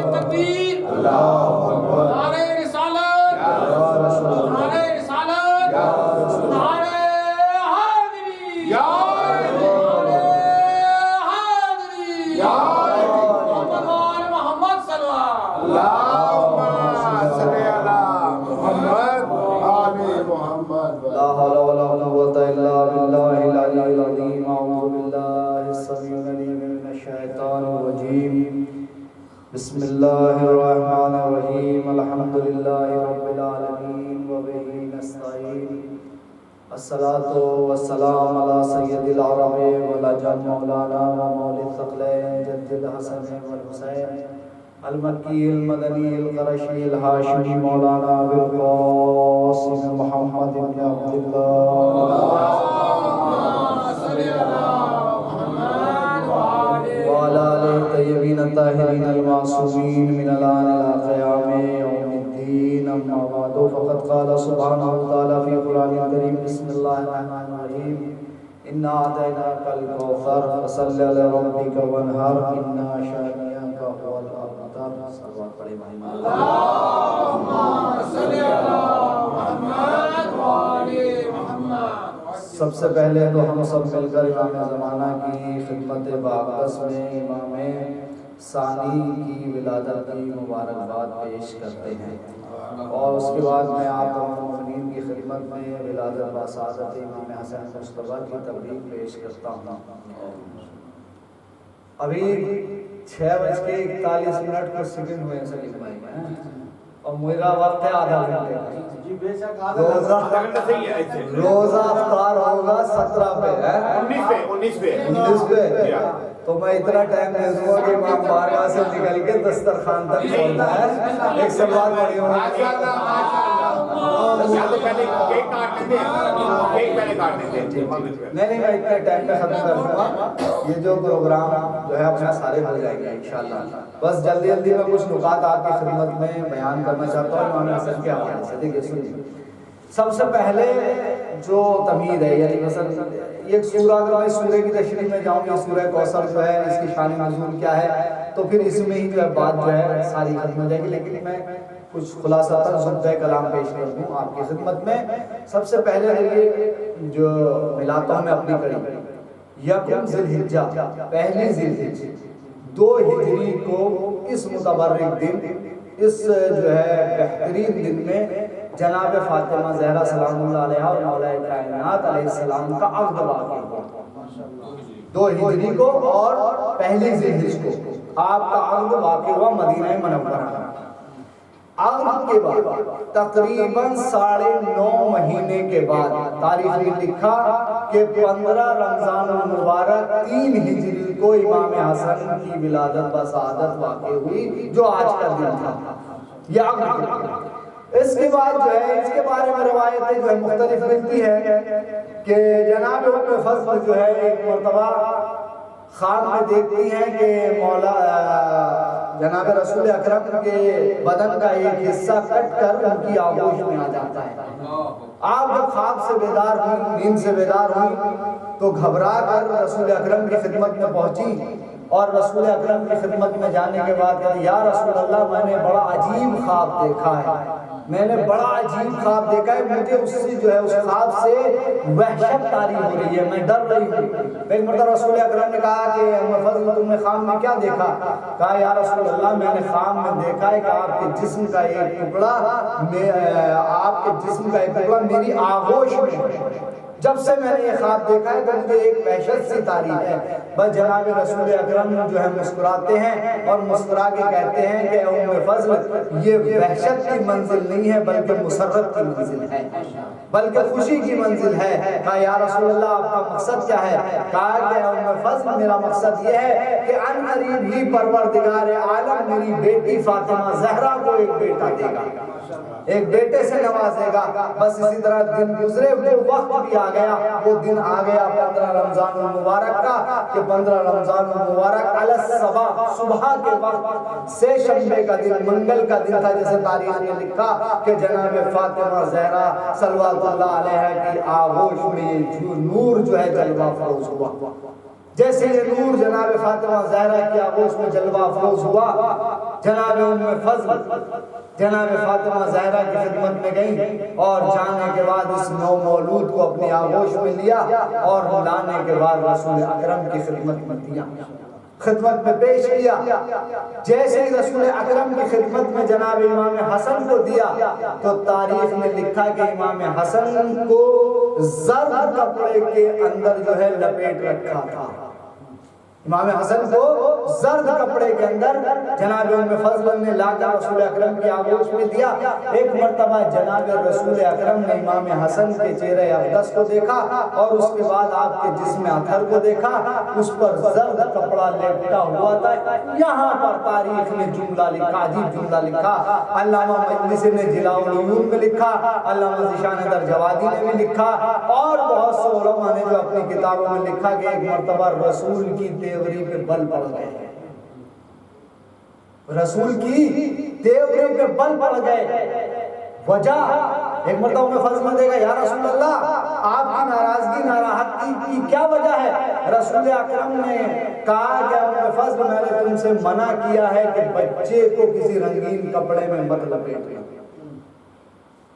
تکبیر، نعرہ رسالت، نعرہ رسالت، نعرہ حیدری، نعرہ حیدری، محمد وآل محمد صلی اللہ لا حول ولا قوة إلا بالله العلي العظيم. أعوذ بالله السميع العليم من الشيطان الرجيم. بسم الله الرحمن الرحيم. الحمد لله رب العالمين وبه نستعين. الصلاة والسلام على سيد العرب والعجم مولانا ومولى الثقلين جد الحسن والحسين المکی المدنی القرشی الہاشمی مولانا بالقاسم محمد بن عبداللہ وعلى آلہ الطیبین الطاہرین المعصومین من الآن إلى قیام یوم الدین. اما بعد فقد قال سبحانہ وتعالی فی قرآن الکریم بسم اللہ الرحمن الرحیم انا اعطیناک الکوثر فصل علی ربک وانحر انا شانئک هو الابتر. صلوات پڑھے محمد اللہم صلی علی محمد وآل محمد. سب سے پہلے تو ہم سب مل کر امام زمانہ کی خدمت باقدس میں امام ثانی کی ولادت کی مبارکباد پیش کرتے ہیں، اور اس کے بعد میں آپ تمام مومنین کی خدمت میں ولادت باسعادت امام حسن مصطفیٰ کی تبریک پیش کرتا ہوں. ابھی 6:41 کو سیکنڈ ہوئے سلیم بھائی، اور میرا وقت ہے آدھا گھنٹے کا. روزہ افطار ہوگا 17 پہ، 19 پہ. تو میں اتنا ٹائم دے دوں گا کہ امام بارگاہ سے نکل کے دسترخوان تک پہنچنا ہے. ایک سلوات پڑھی ہونا نہیں میں اتنے ٹائم پہ ختم کر دوں گا. یہ جو پروگرام جو ہے اپنا سارے ہو جائیں گے انشاءاللہ. بس جلدی جلدی میں کچھ نکات آپ کی خدمت میں بیان کرنا چاہتا ہوں امام حسن کے حوالے سے. دیکھیے سنیے، سب سے پہلے جو تمہید ہے، یعنی مثلا ایک سورہ، اگر میں سورہ کی تشریح میں جاؤں گا، سورہ کوثر جو ہے اس کی شان نزول کیا ہے، تو پھر اس میں ہی جو ہے بات جو ہے ساری ختم ہو جائے گی. لیکن میں کچھ خلاصہ زبدہ کلام پیش کر دوں آپ کی خدمت میں. سب سے پہلے یہ جو ملاتا ہوں میں اپنی کڑی، یکم ذی الحجہ، پہلی ذی الحجہ 2 ہجری کو اس متبرک دن، اس جو ہے بہترین دن میں جناب فاطمہ زہرا سلام اللہ علیہا اور مولا کائنات علیہ السلام کا عقد واقع ہوا. 2 ہجری کو اور پہلی ذی الحجہ کو آپ کا عقد واقع ہوا مدینہ منورہ. عقد کے بعد تقریباً 9.5 مہینے کے بعد تاریخ میں لکھا کہ 15 رمضان المبارک 3 ہجری کو امام حسن کی ولادت بسعادت واقع ہوئی، جو آج کا دن تھا. یہ عقد کے بعد. اس کے بعد جو ہے اس کے بارے میں روایتیں جو ہے مختلف ملتی ہے کہ جناب ام فضل جو ہے ایک مرتبہ خواب میں دیکھتی ہیں کہ مولا جناب رسول اکرم کے بدن کا ایک حصہ کٹ کر ان کی آغوش میں آ جاتا ہے. آپ جب خواب سے بیدار ہوئی، نیند سے بیدار ہوئی، تو گھبرا کر رسول اکرم کی خدمت میں پہنچی، اور رسول اکرم کی خدمت میں جانے کے بعد کہا یا رسول اللہ میں نے بڑا عجیب خواب دیکھا ہے، میں نے بڑا عجیب خواب دیکھا ہے، مجھے اس سے جو ہے اس خواب سے وحشت طاری ہو رہی ہے، میں ڈر رہی ہوں. ایک مرتبہ رسول اکرم نے کہا کہ ام فضل تم نے خواب میں کیا دیکھا؟ کہا یا رسول اللہ میں نے خواب میں دیکھا ہے کہ آپ کے جسم کا ایک ٹکڑا میری آغوش میں. جب سے میں نے یہ خواب دیکھا ہے تو مجھے ایک وحشت سی طاری ہے. بس جناب رسول اکرم جو ہے مسکراتے ہیں اور مسکرا کے کہتے ہیں کہ ام فضل یہ وحشت کی منزل نہیں ہے بلکہ مسرت کی منزل ہے، بلکہ خوشی کی منزل ہے. کہا یا رسول اللہ آپ کا مقصد کیا ہے؟ کہا کہ ام فضل میرا مقصد یہ ہے کہ ان قریب ہی پروردگار عالم میری بیٹی فاطمہ زہرا کو ایک بیٹا دے گا، ایک بیٹے سے نوازے گا. بس اسی طرح دن گزرے، وہ وقت بھی آ گیا، وہ دن آ گیا 15 رمضان المبارک کا، کہ 15 رمضان المبارک علی الصباح، صبح کے وقت سے شنبے کا دن، منگل کا دن تھا، جیسے تاریخ نے لکھا کہ جناب فاطمہ زہرا صلوات اللہ علیہ کی آغوش میں نور جو ہے جلوہ فروز ہوا. جیسے یہ نور جناب فاطمہ زہرا کی آغوش میں جلوہ افروز ہوا، جناب ام فضل جناب فاطمہ زہرا کی خدمت میں گئیں اور جانے کے بعد اس نو مولود کو اپنی آغوش میں لیا اور لانے کے بعد رسول اکرم کی خدمت میں دیا، خدمت میں پیش کیا۔ جیسے ہی رسول اکرم کی خدمت میں جناب امام حسن کو دیا تو تاریخ میں لکھا کہ امام حسن کو زرد کپڑے کے اندر جو ہے لپیٹ رکھا تھا، امام حسن کو زرد کپڑے کے اندر جناب ام فضل نے لا کر رسول اکرم کی آغوش میں دیا۔ ایک مرتبہ جناب رسول اکرم نے امام حسن کے چہرے اقدس کو دیکھا اور اس کے بعد آپ کے جسم اطہر کو دیکھا، اس پر زرد کپڑا لپٹا ہوا تھا۔ یہاں پر تاریخ نے جملہ لکھا، عجیب جملہ لکھا، علامہ مجلسی نے جلاء العیون میں لکھا، علامہ ذیشان در جوادی نے بھی لکھا، اور بہت سے علماء نے جو اپنی کتابوں میں لکھا کہ ایک مرتبہ رسول کی تیوری پہ بل پڑ گئے، رسول کی تیوری پہ بل پڑ گئے۔ وجہ ایک مرتبہ میں فرض میں دے گا، یا رسول اللہ آپ کی ناراضگی ناراحتی کی کیا وجہ ہے؟ رسول اکرم نے کہا کہ ام فضل میں نے تم سے منع کیا ہے کہ بچے کو کسی رنگین کپڑے میں مت لپیٹنا،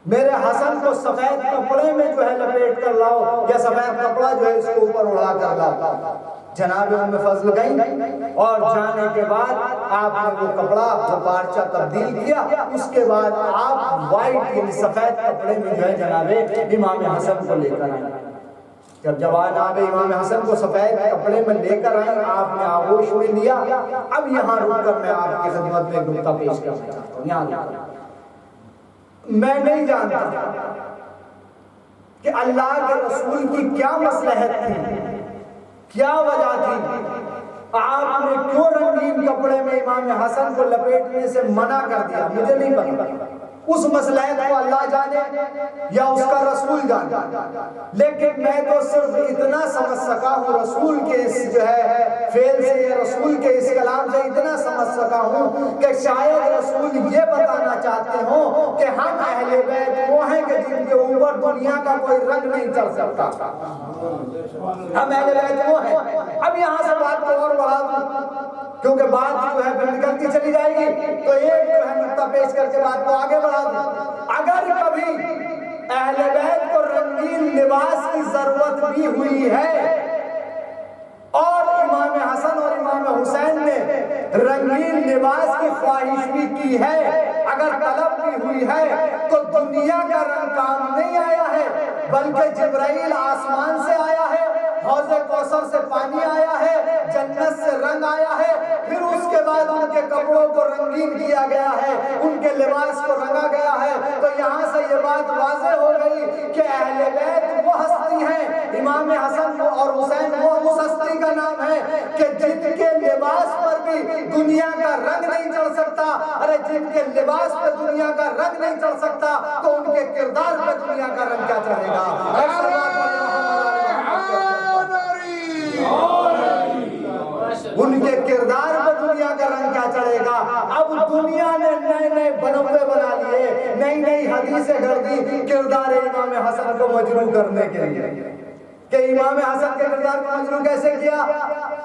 میرے حسن کو سفید کپڑے میں جو ہے لپیٹ کر لاؤ، یا سفید کپڑا جو ہے اس کو اوپر اڑا کر لاؤ۔ جناب ام فضل گئیں اور جانے کے بعد آپ نے وہ کپڑا وہ پارچہ تبدیل کیا، اس کے بعد آپ وائٹ یعنی سفید کپڑے میں جو ہے جناب امام حسن کو لے کر آئے۔ جب جناب امام حسن کو سفید کپڑے میں لے کر آئے، آپ نے آغوش میں لیا۔ اب یہاں رک کر میں آپ کی خدمت میں ایک نکتہ پیش کرنا چاہتا ہوں، یہاں رک کر میں نہیں جانتا کہ اللہ کے رسول کی کیا مصلحت تھی، کیا وجہ تھی، آپ نے کیوں رنگین کپڑے میں امام حسن کو لپیٹنے سے منع کر دیا، مجھے نہیں پتا، اس مصلحت کو اللہ جانے یا اس کا رسول جانے، لیکن میں تو صرف اتنا سمجھ سکا ہوں رسول کے اس جو ہے فعل سے یا رسول کے اس کلام سے اتنا سمجھ سکا ہوں کہ شاید رسول یہ بتانا چاہتے ہوں کہ ہم اہل بیت وہ ہیں کہ جن کے اوپر دنیا کا کوئی رنگ نہیں چڑھ سکتا، ہم اہل بیت وہ ہیں۔ اب یہاں سے بات کو اور بڑھا دوں کیونکہ بات جو ہے پھر نکلتی چلی جائے گی، تو ایک جو ہے نقطہ پیش کر کے بات کو آگے بڑھا دوں۔ اگر کبھی اہل بیت کو رنگین لباس کی ضرورت بھی ہوئی ہے اور امام حسن اور امام حسین نے رنگین لباس کی خواہش بھی کی ہے، اگر طلب بھی ہوئی ہے، تو دنیا کا رنگ کام نہیں آیا ہے، بلکہ جبرائیل آسمان سے آیا ہے، حوض کوثر سے پانی آیا ہے، جنت سے رنگ آیا ہے، پھر اس کے بعد ان کے کپڑوں کو رنگین کیا گیا ہے، ان کے لباس کو رنگا گیا ہے۔ تو یہاں سے یہ بات واضح ہو گئی کہ اہل بیت وہ ہستی ہیں، امام حسن اور حسین وہ اس ہستی کا نام ہے کہ جن کے لباس پر بھی دنیا کا رنگ نہیں چڑھ سکتا۔ ارے جن کے لباس پہ دنیا کا رنگ نہیں چڑھ سکتا تو ان کے کردار پہ دنیا کا رنگ کیا چڑھے گا؟ ان کے کردار پہ دنیا کا رنگ کیا چڑھے گا؟ اب دنیا نے نئے نئے بنوے بنا لیے، نئی نئی حدیثیں گھڑ دی کردار امام حسن کو مجروح کرنے کے لیے کہ امام حسن کے کردار کو مجروح کیسے کیا؟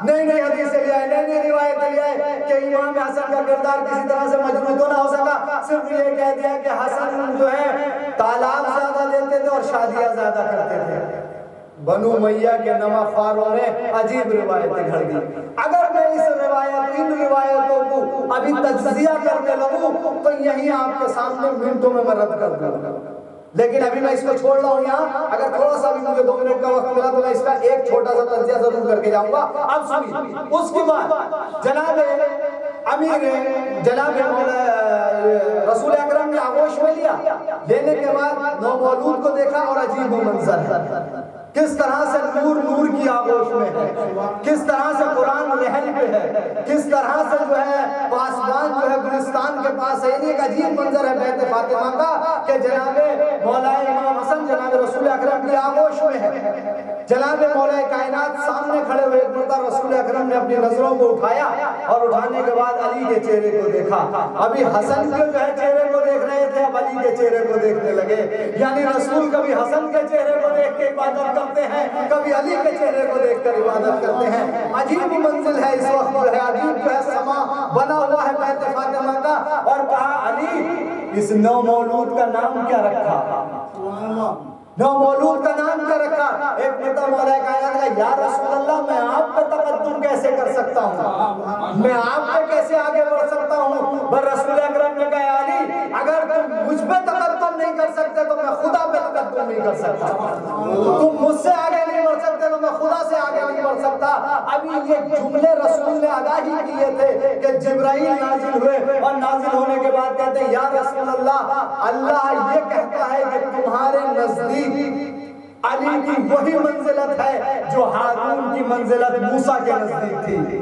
نئی نئی حدیثیں لے آئے، نئی نئی روایتیں لے آئے کہ امام حسن کا کردار کسی طرح سے مجروح تو نہ ہو سکا، صرف یہ کہہ دیا کہ حسن جو ہے طلاق زیادہ دیتے تھے اور شادیاں زیادہ کرتے تھے۔ بنو امیہ کے نواں خواروں نے عجیب روایتیں گھڑ دی۔ اگر میں ان روایتوں کو ابھی تجزیہ کرنے لگوں تو یہی آپ کے سامنے منٹوں میں رد کر دوں، لیکن ابھی میں اس کو چھوڑ رہا ہوں یہاں۔ اگر تھوڑا سا بھی مجھے 2 منٹ کا وقت ملا تو میں اس کا ایک چھوٹا سا تجزیہ ضرور کر کے جاؤں گا۔ اب سنیے، اس کے بعد جناب رسول اکرم نے آغوش میں لیا، لینے کے بعد نو مولود کو دیکھا اور عجیب منظر ہے، کس طرح سے نور کی آغوش میں ہے، کس طرح سے قرآن رحل پہ ہے، کس طرح سے جو ہے پاسبان جو ہے گلستان کے کے پاس ہے. ایک عجیب منظر ہے بیت فاطمہ کا کہ جناب مولا امام حسن جناب رسول اکرم کی آغوش میں ہے. جناب مولا کائنات سامنے کھڑے ہوئے. ایک مرتبہ رسول اکرم نے اپنی نظروں کو اٹھایا اور اٹھانے کے بعد علی کے چہرے کو دیکھا. ابھی حسن کے جو ہے چہرے کو دیکھ رہے تھے, اب علی کے چہرے کو دیکھنے لگے. یعنی رسول کبھی حسن کے چہرے کو دیکھ کے عبادت کرتے ہیں, کبھی علی کے چہرے کو دیکھ کر عبادت کرتے ہیں. عجیب منزل ہے اس وقت جو ہے, عجیب جو ہے سما بنا ہوا ہے بیت فاطمہ کا. اور کہا علی اس نو مولود کا نام کیا رکھا؟ نو مولود کا نام کیا رکھا؟ ایک مرتبہ مولا کائنات کہا یا رسول اللہ میں آپ پہ تقدم کیسے کر سکتا ہوں, میں آپ پہ کیسے آگے بڑھ سکتا ہوں؟ پر رسول اکرم نے کہا علی اگر تم مجھ پہ تقدم نہیں کر سکتے تو میں خدا پہ تقدم نہیں کر سکتا. تم مجھ سے آگے نہیں بڑھ سکتے تو میں خدا سے آگے نہیں بڑھ سکتا. ابھی یہ جملے رسول نے ادا ہی کیے تھے کہ جبرائیل نازل ہوئے اور نازل ہونے کے بعد کہتے ہیں یا رسول اللہ, اللہ یہ کہتا ہے کہ تمہارے نزدیک علی کی وہی منزلت ہے جو ہارون کی منزلت موسیٰ کے نزدیک تھی.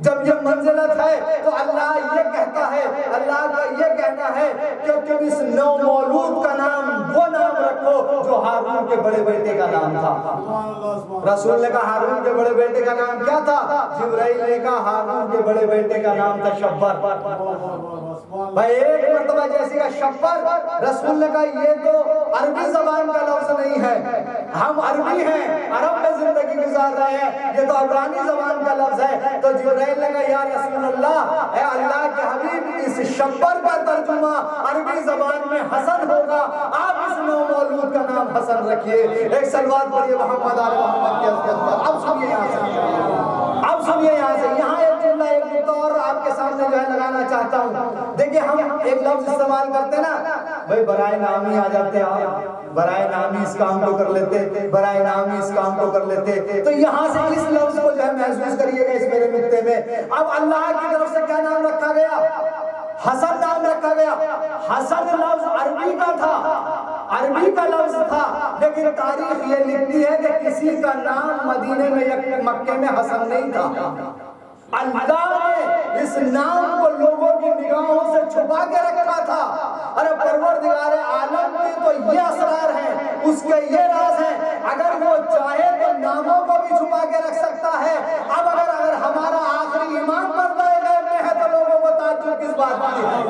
جب یہ منزلت ہے تو اللہ یہ کہتا ہے, اللہ کا یہ کہنا ہے کہ تم اس نو مولود کا نام وہ نام رکھو جو ہارون کے بڑے بیٹے کا نام تھا. رسول نے کہا ہارون کے بڑے بیٹے کا نام کیا تھا؟ جبرائیل نے کہا ہارون کے بڑے بیٹے کا نام تھا شبر. بھائی ایک مرتبہ جیسی کا شبر, رسول نے کہا یہ تو عربی زبان کا لفظ نہیں ہے, ہم عربی ہیں, عرب میں زندگی گزار رہے ہیں, یہ تو عبرانی زبان کا لفظ ہے. تو جبرائیل نے کہا یا رسول اللہ, اے اللہ کے حبیب اس شبر کا ترجمہ عربی زبان میں حسن ہوگا, آپ اس نو مولود کا نام حسن رکھیے. ایک صلوات پڑھیے محمد آل محمد کے عزت پر. اب سنیے یہاں سے, اب سنیے یہاں سے, یہاں ایک جملہ ایک نقطہ اور آپ کے سامنے جو ہے لگانا چاہتا ہوں. دیکھیں ہم ایک لفظ استعمال کرتے نا بھائی, برائے نامی آ جاتے ہیں, برائے نامی اس کام کو کر لیتے, برائے نامی اس کام کو کر لیتے. تو یہاں سے اس لفظ کو جو ہے محسوس کریے گا اس میرے نقطے میں. اب اللہ کی طرف سے کیا نام رکھا گیا؟ حسن نام رکھا گیا. حسن لفظ عربی کا تھا, عربی کا لفظ تھا, لیکن تاریخ یہ لکھتی ہے کہ کسی کا نام مدینے میں یا مکے میں حسن نہیں تھا. اللہ نے اس نام کو لوگوں کی نگاہوں سے چھپا کے رکھا تھا. ارے پروردگار عالم کے تو یہ اسرار ہیں, اس کے یہ راز ہیں, اگر وہ چاہے تو ناموں کو بھی چھپا کے رکھ سکتا ہے. اب اگر ہمارا آخری ایمان پر دائے غیب میں ہے تو لوگوں کو تعجب کس بات کی ہے؟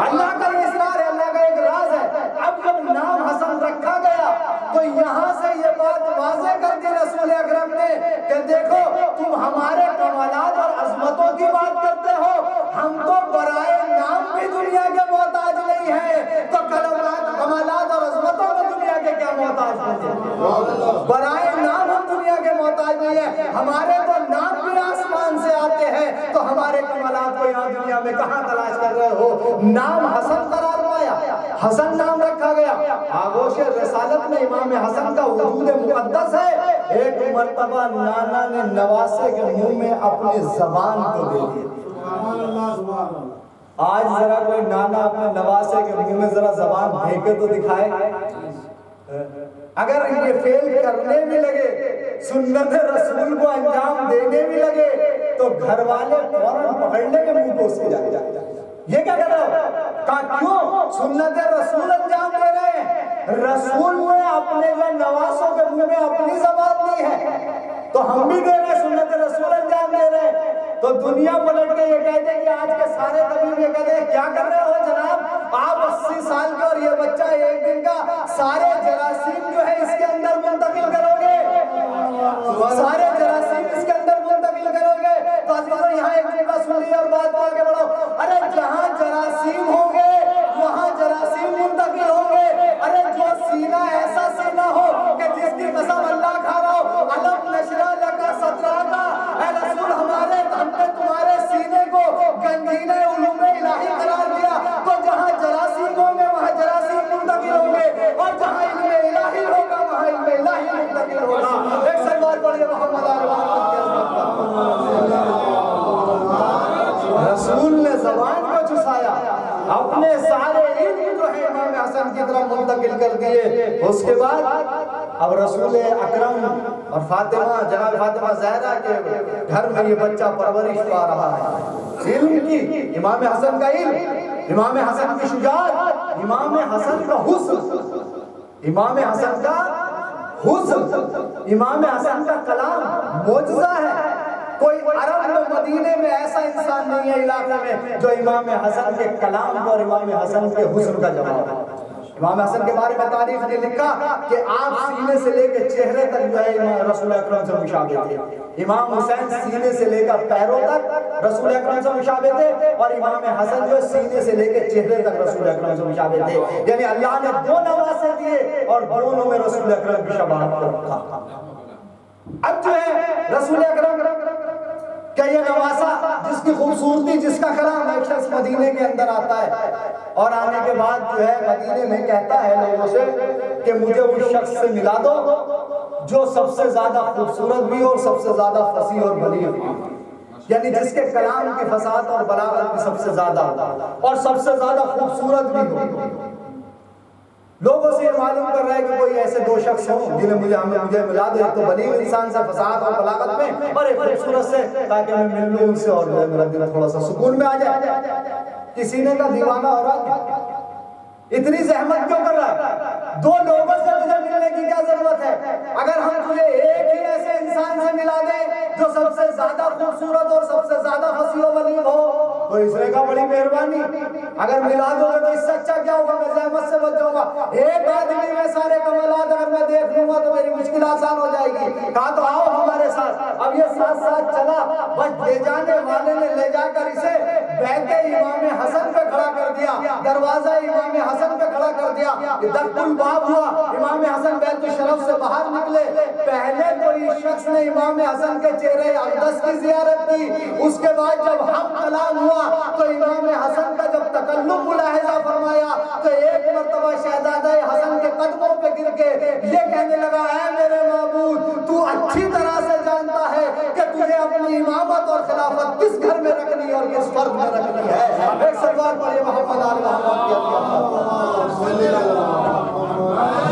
اللہ کا یہ اسرار ہے, اللہ کا ایک راز ہے. اب جب نام حسن رکھا گیا تو یہاں سے یہ بات واضح کر دی رسول اکرم نے کہ دیکھو تم ہمارے کمالات اور عظمتوں کی بات کرتے ہو, ہم تو برائے نام بھی دنیا کے محتاج نہیں ہیں, تو کمالات اور عظمتوں میں دنیا کے کیا محتاج ہیں؟ برائے نام ہم دنیا کے محتاج نہیں ہیں. ہمارے تو نام بھی آسمان سے آتے ہیں, تو ہمارے کمالات کو یہاں دنیا میں کہاں تلاش کر رہے ہو؟ نام حسن قرار پایا, حسن نام رکھا گیا. آغوش رسالت میں امام حسن کا وجود مقدس ہے. ایک مرتبہ نانا نے نواسے کے منہ میں اپنی زبان کو دے دیا. آج ذرا کوئی نانا اپنے نواسے کے منہ میں ذرا زبان پھینکے تو دکھائے. اگر یہ فیل کرنے بھی لگے, سنت رسول کو انجام دینے بھی لگے, تو گھر والے فوراً پکڑنے کے منہ کو اس کے جائے جائے. یہ کیا کر رہے ہو؟ کہا کیوں؟ سنت رسول انجام دے رہے ہیں. رسول نے اپنے نواسوں کے منہ میں اپنی زبان دی ہے, تو ہم بھی دے رہے ہیں, سنت رسول انجام دے رہے ہیں. تو دنیا پلٹ کے یہ کہتے ہیں کہ آج کے سارے طبیب یہ کہتے ہیں کیا کر رہے ہو جناب, آپ 80 سال کا اور یہ بچہ ایک دن کا, سارے جراثیم جو ہے اس کے اندر منتقل کرو گے, سارے جراثیم اس کے اندر منتقل کرو گے. تو عزیزوں یہاں ایک جگہ سن لی اور بات کو آگے بڑھو. ارے جہاں جراثیم ہوں گے وہاں جراثیم منتقل ہوں گے. ارے جو سینہ ایسا سینہ ہو کہ جس کی قسم اللہ کھا رہا ہو, علم نشرہ لکا صدرکا, اے رسول ہمارے ہم نے تمہارے سینے کو گنجینہ علوم الہی قرار دیا, تو جہاں جراثیم ہوں گے وہاں جراثیم منتقل ہوں گے, اور جہاں علم الہی ہوگا وہاں علم الہی منتقل ہوگا. ایک سلوات پڑھیے محمد آل محمد کے عظمت پر. رسول نے زبان کو چسایا, اپنے سارے علم جو ہے امام حسن کی طرف منتقل کر دیے. اس کے بعد اب رسول اکرم اور فاطمہ, جناب فاطمہ زہرا کے گھر میں یہ بچہ پرورش پا رہا ہے. علم کی، امام حسن کا علم، امام حسن کی شجاعت، امام حسن کا حسن، امام حسن کا حسن، امام حسن کا کلام معجزہ ہے۔ کوئی عرب و مدینے میں ایسا انسان نہیں ہے علاقے میں جو امام حسن کے کلام کو اور امام حسن کے حسن کا جواب ہے۔ امام حسن کے بارے میں تاریخ نے لکھا کہ آپ سینے سے لے کے چہرے تک جو ہے امام رسول اکرم سے مشابہ تھے۔ امام حسین سینے سے لے کر پیروں تک رسول اکرم سے مشابہ تھے، اور امام حسن جو سینے سے لے کے چہرے تک رسول اکرم سے مشابہ تھے۔ یعنی اللہ نے دو نواسے دیے اور دونوں میں رسول اکرم کی شباہت کو رکھا۔ اب جو ہے رسول اکرم کہ یہ نواسا جس کی خوبصورتی، جس کا کلام ایک شخص مدینے کے اندر آتا ہے اور آنے کے بعد جو ہے مدینے میں کہتا ہے لوگوں سے کہ مجھے اس شخص سے ملا دو جو سب سے زیادہ خوبصورت بھی اور سب سے زیادہ فصیح اور بلیغ بھی، یعنی جس کے کلام کی فصاحت اور بلاغت بھی سب سے زیادہ اور سب سے زیادہ خوبصورت بھی ہو۔ لوگوں سے یہ معلوم کر رہا ہے کہ کوئی ایسے دو شخص ہوں جنہیں مجھے ملا دو، ایک تو بلیغ انسان سے فصاحت اور بلاغت میں، اور ایک خوبصورت سے تاکہ میں مل لوں ان سے اور جو ہے میرا دل تھوڑا سا سکون میں آ جائے۔ کسی نے کا دیوانہ ہو رہا ہے، اتنی زحمت کیوں کر رہا ہے؟ دو لوگوں سے تجھے ملنے کی کیا ضرورت ہے؟ اگر ہم تجھے ایک ہی ایسے انسان سے ملا دیں جو سب سے زیادہ خوبصورت اور سب سے زیادہ فصیح و بلیغ ہو تو اس نے کہا بڑی مہربانی، اگر ملا دو گے تو اس سے اچھا کیا ہوگا، میں زحمت سے بچ جاؤں گا، ایک آدمی میں سارے کمالات اگر میں دیکھ لوں گا تو میری مشکل آسان ہو جائے گی۔ کہا تو آؤ ہمارے ساتھ۔ اب یہ ساتھ ساتھ چلا، بس لے جانے والے نے لے جا کر اسے بیت امام حسن پہ کھڑا کر دیا، دروازہ امام حسن پہ کھڑا کر دیا۔ دق الباب ہوا، امام حسن بیت الشرف سے باہر نکلے۔ پہلے کوئی شخص نے امام حسن کے چہرے اقدس کی زیارت کی، اس کے بعد جب ہم کلام ہوا تو امام حسن کا جب تکلم ملاحظہ فرمایا تو ایک مرتبہ شہزادہ حسن کے قدموں پہ گر کے یہ کہنے لگا، اے میرے معبود، تو اچھی طرح سے جانتا ہے کہ تجھے اپنی امامت اور خلافت کس گھر میں رکھنی اور کس فرد میں رکھنی ہے۔ ایک سلوات پڑھیے محمد آل محمد کی اللہ۔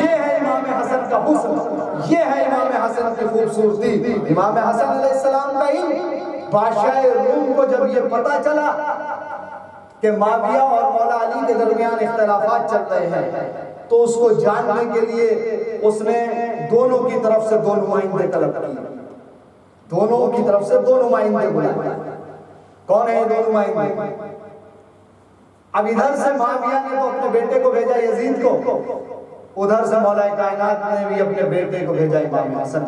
یہ ہے امام حسن کا حسن، یہ ہے امام حسن کی خوبصورتی۔ امام حسن علیہ السلام کا علم، بادشاہ روم کو جب یہ پتا چلا کہ معاویہ اور مولا علی کے درمیان اختلافات چل رہے ہیں تو اس کو جاننے کے لیے اس نے دونوں کی طرف سے دو نمائندے طلب کیے، دونوں کی طرف سے دو نمائندے بلائے۔ کون ہیں یہ دو نمائندے؟ اب ادھر سے معاویہ نے تو اپنے بیٹے کو بھیجا یزید کو، ادھر سے مولا کائنات نے بھی اپنے بیٹے کو بھیجا امام حسن۔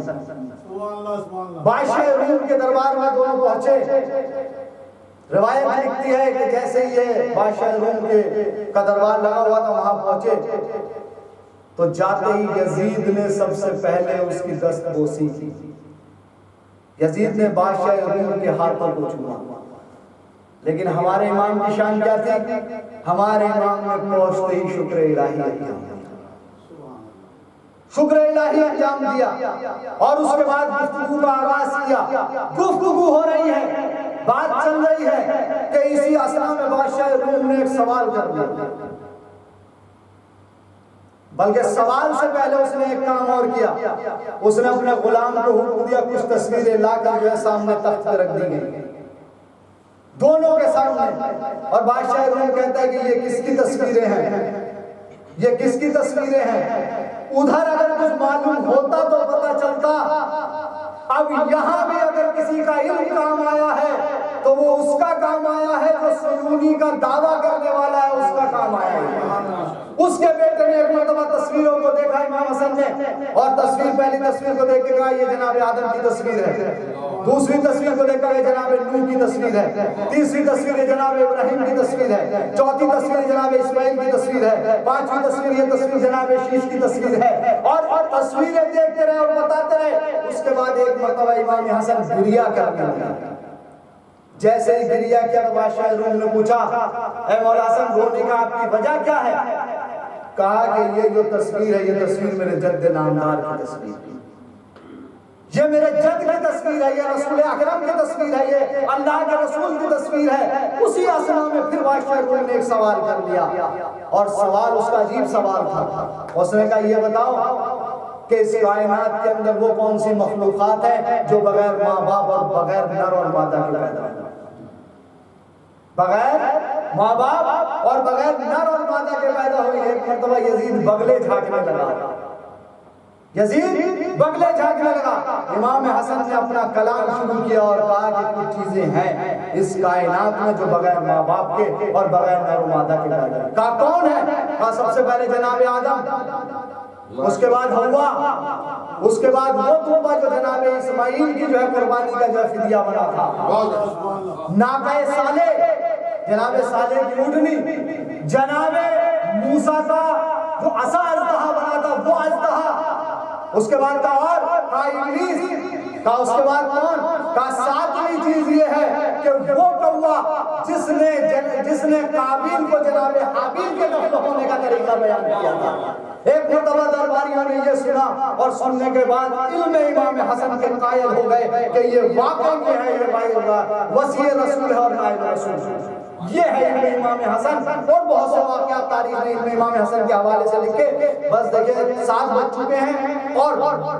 بادشاہ روم کے دربار میں دونوں پہنچے۔ روایت لکھتی ہے کہ جیسے یہ بادشاہ روم کا دربار لگا ہوا تھا وہاں پہنچے تو جاتے ہی یزید نے سب سے پہلے اس کی دست بوسی کی۔ یزید نے بادشاہ روم کے ہاتھوں کو چوما، لیکن ہمارے امام کی شان کیا تھی؟ ہمارے امام نے پہنچتے ہی شکر الہی انجام دیا، شکر الہی انجام دیا، اور اس کے بعد گفتگو کا آغاز کیا۔ گفتگو ہو رہی ہے، بات چل رہی ہے کہ اسی اثنا میں بادشاہ روم نے ایک سوال کر دیا، بلکہ سوال سے پہلے اس نے ایک کام اور کیا، اس نے اپنے غلام کو حکم دیا کچھ تصویریں لا کر جو ہے سامنے تخت پہ رکھ دی گئی دونوں کے سامنے، اور بادشاہ روم کہتا ہے کہ یہ کس کی تصویریں ہیں، یہ کس کی تصویریں ہیں؟ ادھر اگر کچھ معلوم ہوتا تو پتہ چلتا، اب یہاں بھی اگر کسی کا علم کام آیا ہے تو وہ اس کا کام آیا ہے جو سنونی کا دعویٰ کرنے والا ہے، اس کا کام آیا ہے۔ اس کے بیٹے نے ایک مرتبہ تصویروں کو دیکھا امام حسن نے، اور پہلی تصویر کو دیکھ کے کہا یہ جناب آدم کی تصویر ہے، دوسری تصویر کو دیکھ کر یہ جناب نوح کی تصویر ہے، تیسری تصویر یہ جناب ابراہیم کی تصویر ہے، چوتھی تصویر جناب اسماعیل کی تصویر ہے، پانچویں تصویر یہ تصویر جناب شیش کی تصویر ہے، اور تصویریں دیکھتے رہے اور بتاتے رہے۔ اس کے بعد ایک مرتبہ امام حسن گریہ کرنے لگا۔ جیسے ہی گریہ کیا تو بادشاہ روم نے پوچھا، اے مولا حسن رونے کا آپ کی وجہ کیا ہے؟ کہا کہ یہ جو تصویر ہے یہ تصویر میرے جد نامدار کی تصویر ہے، یہ میرے جد کی تصویر ہے، یہ رسول اکرم کی تصویر ہے، یہ اللہ کے رسول کی تصویر ہے۔ اسی اثنا میں پھر بادشاہ روم نے ایک سوال کر لیا، اور سوال اس کا عجیب سوال تھا۔ اس نے کہا یہ بتاؤ کہ اس کائنات کے اندر وہ کون سی مخلوقات ہیں جو بغیر ماں باپ اور بغیر نر اور مادہ کے پیدا ہوئی؟ بغیر ماں باپ اور بغیر نر اور مادہ کے پیدا ہوئی. ایک مرتبہ یزید بغلے جھانکنے لگا. یزید بغلے جھانکنے لگا. امام حسن نے اپنا کلام شروع کیا اور کہا کہ کچھ چیزیں ہیں اس کائنات میں جو بغیر ماں باپ کے اور بغیر نر و مادہ کے پیدا ہوئی. کہا کون ہے؟ کہا سب سے پہلے جناب آدم، اس کے بعد حوا، اس کے بعد وہ توبہ جو جناب اسماعیل کی جو ہے قربانی کا جو ہے فدیہ بنا تھا، ناقہ صالح، جناب صالح کی اونٹنی، جناب موسیٰ کا جو عصا اژدہا بنا تھا وہ اژدہا، اس کے بعد کہا اور کہا ابلیس، کہا اس کے بعد کون؟ کہا ساتویں چیز یہ ہے کہ وہ کوا جس نے قابیل کو جناب حابیل کے دفن ہونے کا طریقہ بیان کیا تھا. ایک مرتبہ درباریوں نے یہ سنا اور سننے کے بعد علم امام حسن کے قائل ہو گئے کہ یہ واقعی یہ ہے، یہ وصی رسول ہے اور نائب رسول. یہ ہے علم امام حسن. اور بہت سے واقعات تاریخ نے علم امام حسن کے حوالے سے لکھے. بس دیکھیں 7 بج چکے ہیں اور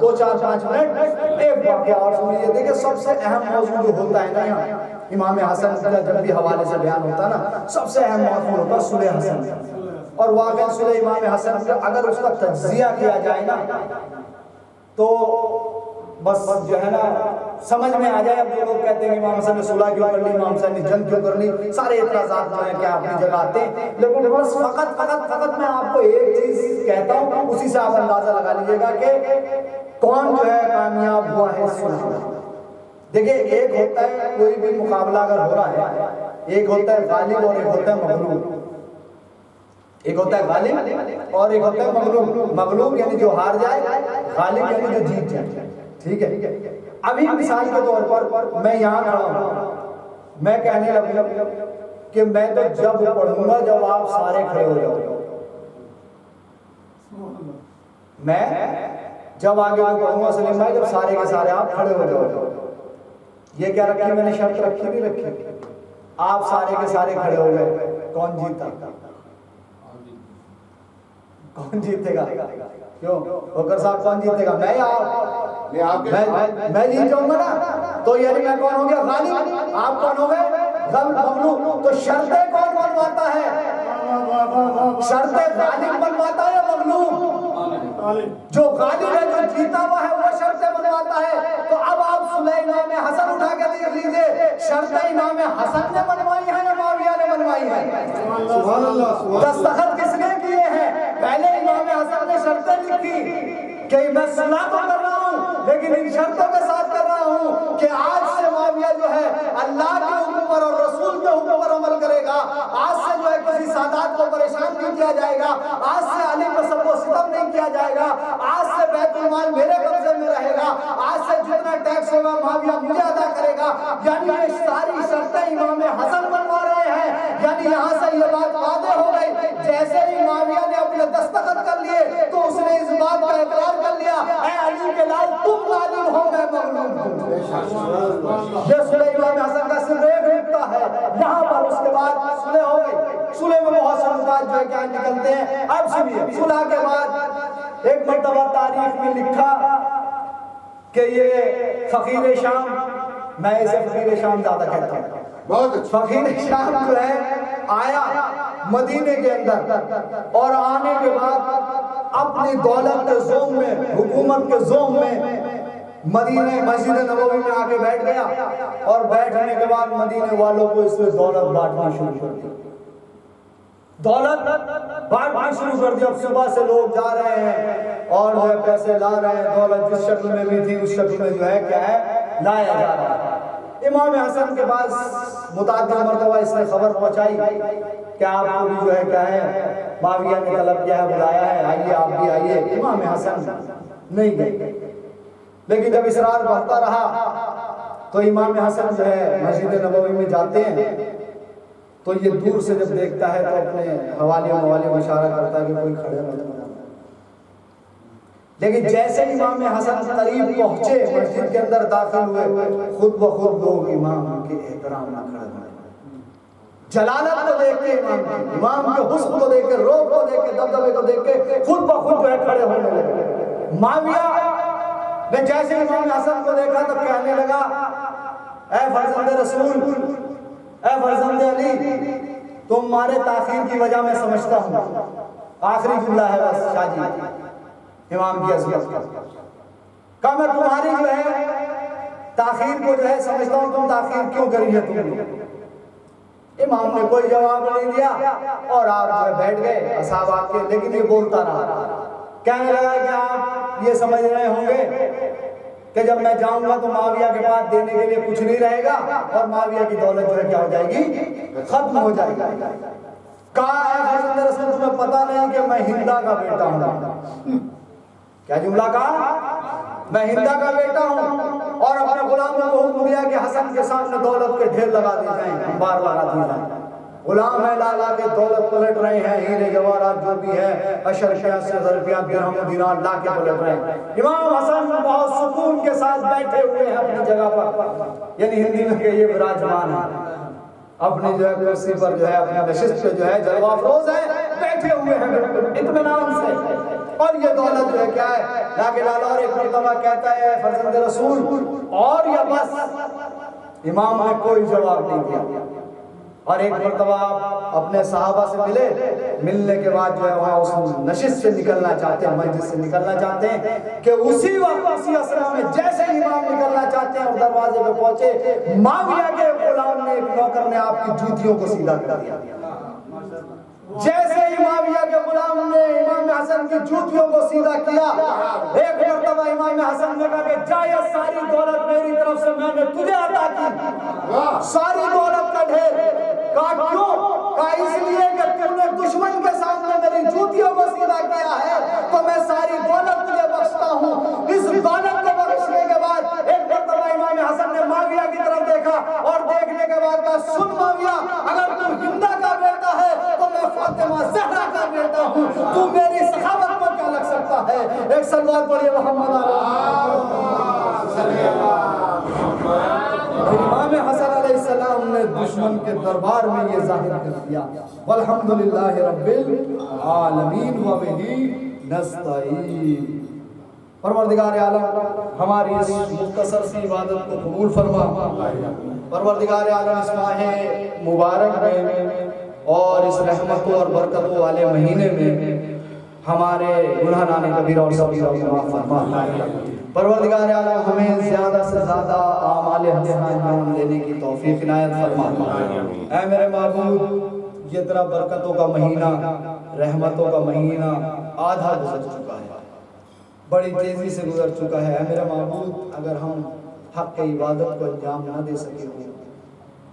2-4-5 منٹ ایک واقعہ اور سنیے. دیکھیں سب سے اہم موضوع جو ہوتا ہے نا یہاں امام حسن کا جب بھی حوالے سے بیان ہوتا ہے نا، سب سے اہم موضوع ہوتا ہے صلح حسن. اور واقعہ صلح امام حسن کا اگر اس کا تجزیہ کیا جائے نا تو بس جو ہے نا سمجھ میں آ جائے. اب جو لوگ کہتے ہیں کہ امام حسن نے صلح کیوں کر لی، امام حسن نے جنگ کیوں کر لی، سارے اعتراضات جو ہیں کیا اپنی جگہ آتے ہیں. لیکن بس فقط میں آپ کو ایک چیز کہتا ہوں، اسی سے آپ اندازہ لگا لیجیے گا کہ کون جو ہے کامیاب ہوا ہے صلح. دیکھیں ایک ہوتا ہے کوئی بھی مقابلہ اگر ہو رہا ہے، ایک ہوتا ہے غالب اور ایک ہوتا ہے مغلوب. ایک ہوتا ہے غالب اور ایک ہوتا ہے مغلوب. مغلوب یعنی جو ہار جائے، غالب یعنی جو جیت جائے. ٹھیک ہے. ابھی مثال کے طور پر میں یہاں کھڑا ہوں، میں کہنے لگوں کہ میں تو جب پڑھوں گا جب آپ سارے کھڑے ہو جاؤ. میں جب آگے پڑھوں گا سلیم بھائی جب سارے کے سارے آپ کھڑے ہو جاؤ. یہ کیا رکھی میں نے شرط رکھی نہیں رکھی؟ آپ سارے کے سارے کھڑے ہو گئے، کون جیتا؟ کون جیتے گا؟ کیوں ہوکر صاحب کون جیتے گا؟ میں یا آپ؟ میں جیت جاؤں گا نا. تو یعنی میں کون ہو گیا؟ غالب. آپ کون ہو گئے؟ مغلوب. تو شرطیں کون بنواتا ہے؟ شرطیں غالب بنواتا ہے یا مغلوب؟ جو غالب ہے جو جیتا ہوا ہے وہ شرطیں بنواتا ہے. تو اب آپ صلح امام حسن اٹھا کے دیکھ لیجئے، شرطیں امام حسن نے بنوائی ہیں یا معاویہ نے بنوائی ہیں؟ سبحان اللہ. دستخط کس نے کیے ہیں؟ پہلے امام حسن نے شرطیں لکھی کہ میں صلح تو کر رہا ہوں لیکن ان شرطوں کے ساتھ کر رہا ہوں کہ آج سے معاویہ جو ہے اللہ کے حکم پر اور رسول کے حکم پر عمل کرے گا. آج سے جو ہے کسی سادات کو پریشان نہیں کیا جائے گا. آج سے علی کو سب و ستم نہیں کیا جائے گا. آج سے بیت المال میرے قبضے میں رہے گا. آج سے جتنا ٹیکس ہوگا معاویہ مجھے ادا کرے گا. یعنی یہ ساری شرطیں امام حسن بنوا رہے ہیں. یعنی یہاں سے یہ بات واضح ہو گئی، جیسے ہی معاویہ نے اپنے دستخط کر لیے تو اس نے اس بات کا اقرار کر لیا، اے علی کے لال تم غالب ہو میں مغلوب ہوں. یہ صلح امام حسن کا صرف ایک نقطہ ہے یہاں پر. اس کے بعد صلح ہو گئی. صلح میں بہت سے نقاط جو ہے کیا نکلتے ہیں. اب سنیے صلح کے بعد ایک مرتبہ تاریخ میں لکھا کہ یہ فقیر شام، میں اسے فقیر شام زیادہ کہتا ہوں، فقیر شام جو ہے آیا مدینے کے اندر اور آنے کے بعد اپنی دولت کے زوم میں، حکومت کے زوم میں مدینہ مسجد نبوی میں آ کے بیٹھ گیا. اور بیٹھنے کے بعد مدینے والوں کو اس نے دولت بانٹنا شروع کر دی. دولت بانٹنا شروع کر دی. اب صبح سے لوگ جا رہے ہیں اور جو ہے پیسے لا رہے ہیں. دولت جس شکل میں بھی تھی اس شکل میں جو ہے کیا ہے لایا جا رہا ہے. امام حسن کے پاس متعدد مرتبہ اس نے خبر پہنچائی کہ آپ کو بھی جو ہے کیا ہے معاویہ نے طلب کیا ہے، بلایا ہے، آئیے آپ بھی آئیے. امام حسن نہیں گئے. لیکن جب اصرار بڑھتا رہا تو امام حسن جو ہے مسجد نبوی میں جاتے ہیں تو یہ دور سے جب دیکھتا ہے تو اپنے حوالے میں اشارہ کرتا ہے کہ کوئی کھڑے مت ہونا. لیکن جیسے امام حسن قریب پہنچے مسجد کے اندر داخل ہوئے، خود بخود لوگ امام کے احترام نہ کھڑے ہوئے. جلالت کو دیکھ کے امام کے حسن کو دیکھ کے، روب کو دیکھ کے، دبدبے کو دیکھ کے خود بخود جو ہے کھڑے ہونے لگے. معاویہ نے جیسے امام حسن کو دیکھا تو کہنے لگا اے فرزند رسول، اے فرزند علی تمہارے تاخیر کی وجہ میں سمجھتا ہوں. آخری جملہ ہے بس شاہ جی امام کی عظمت کا. کہا میں تمہاری جو ہے تاخیر کو جو ہے سمجھتا ہوں, تم تاخیر کیوں کری ہے تم نے؟ امام نے کوئی جواب نہیں دیا اور آپ جو ہے بیٹھ گئے اصحاب آپ کے. لیکن یہ بولتا رہا, کہنے لگا کہ آپ یہ سمجھ رہے ہوں گے کہ جب میں جاؤں گا تو معاویہ کے پاس دینے کے لیے کچھ نہیں رہے گا اور معاویہ کی دولت جو ہے کیا ہو جائے گی, ختم ہو جائے گی. کہا اے فرزند رسول تمہیں پتہ نہیں کہ میں ہندا کا بیٹا ہوں. کیا جملہ کہا؟ میں ہندا کا بیٹا ہوں اور اپنے غلاموں کو حکم دیا کہ حسن کے سامنے دولت کے ڈھیر لگا دی جائیں, انبار لگا دی جائیں. غلام ہے لا لا کے دولت پلٹ رہے ہیں, ہیرے جواہرات جو بھی ہے اشرفیاں سے ظرفیاں درہم و دینار لا کے پلٹ رہے ہیں. امام حسن بہت سکون کے ساتھ بیٹھے ہوئے ہیں اپنی جگہ پر, یعنی ہندی میں کہ یہ براجمان ہے, اپنی جو ہے کرسی پر جو ہے اپنی نشست پہ جو ہے جلوہ افروز ہے, بیٹھے ہوئے ہیں بالکل اطمینان سے. اور یہ دولت جو ہے کیا ہے لا کے لالا. اور ایک مرتبہ کہتا ہے فرزند رسول اور یا بس؟ امام نے کوئی جواب نہیں دیا. اور ایک مرتبہ آپ اپنے صحابہ سے ملنے کے بعد جو ہے وہاں اس نشست سے نکلنا چاہتے ہیں, مجلس سے نکلنا چاہتے ہیں کہ اسی وقت اسی اسرا میں جیسے امام نکلنا چاہتے ہیں اور دروازے پہ پہنچے, معاویہ کے غلام نے ایک نوکر نے آپ کی جوتیوں کو سیدھا کر دیا. جیسے ہی معاویہ کے غلام نے امام حسن کی جوتیوں کو سیدھا کیا, ایک مرتبہ امام حسن نے کہا کہ جا یہ ساری دولت میری طرف سے میں نے تجھے عطا کی, ساری دولت کا ڈھیر. کہا کیوں؟ کہا اس لیے کہ تم نے دشمن کے سامنے میری جوتیوں کو سیدھا کیا ہے تو میں ساری دولت تجھے بخشتا ہوں. اس دولت کو بخشنے کے بعد ایک مرتبہ امام حسن نے معاویہ کی طرف دیکھا اور دیکھنے کے بعد کہا سن معاویہ, اگر تو ہندا کا بیٹا ہے تو میں فاطمہ زہرا کا بیٹا ہوں, تو میری سخاوت کو کیا لگ سکتا ہے؟ ایک سلوات پڑھیے محمد امام حسن علیہ السلام نے دشمن کے دربار میں یہ ظاہر کر دیا. والحمدللہ رب العالمین وبہ نستعین. پروردگار عالم ہماری اس مختصر سی عبادت کو قبول فرما. پروردگار عالم اس ماہ مبارک میں اور اس رحمتوں اور برکتوں والے مہینے میں ہمارے گناہ نام کبیرہ اور صغیرہ کو معاف فرما. پروردگار عالم ہمیں زیادہ سے زیادہ اعمال حسنہ انجام دینے کی توفیق عنایت فرما. اے میرے معبود یہ تیرا برکتوں کا مہینہ, رحمتوں کا مہینہ آدھا گزر چکا ہے, بڑی تیزی سے گزر چکا ہے. اے میرے معبود اگر ہم حق کی عبادت کو انجام نہ دے سکے ہوں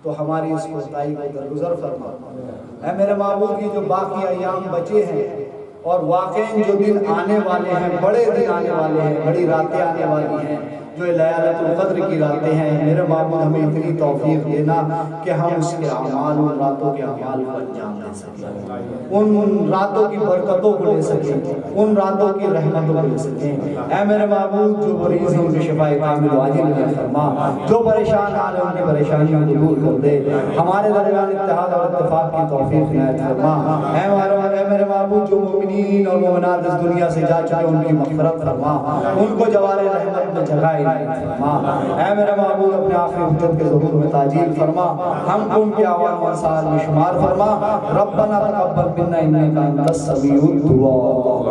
تو ہماری اس کوتاہی کو درگزر فرما. اے میرے معبود کی جو باقی ایام بچے ہیں اور واقعی جو دن آنے والے ہیں, بڑے دن آنے والے ہیں, بڑی راتیں آنے والی ہیں, جو لیلۃ القدر کی راتیں ہیں, میرے معبود ہمیں اتنی توفیق دینا کہ ہم اس کے اعمال, ان راتوں کے اعمال کو انجام دے سکیں, ان راتوں کی برکتوں کو لے سکیں, ان راتوں کی رحمتوں کو لے سکیں. اے میرے معبود جو مریض ہیں ان کی شفا کامل عاجل عطا فرما, جو پریشان حال ہیں ان کی پریشانیوں کو دور کر دے, ہمارے درمیان اتحاد اور اتفاق کی توفیق عنایت فرما. اے میرے معبود جو مومنین اور مومنات اس دنیا سے جا چکے ان کی مغفرت فرما, ان کو جوار رحمت میں جگہ فرما. اے میرے معبود اپنے آخری حجت کے ظہور میں تعجیل فرما, ہم کو ان کے اعوان و انصار میں شمار فرما. ربنا تقبل منا انک انت السمیع الدعاء.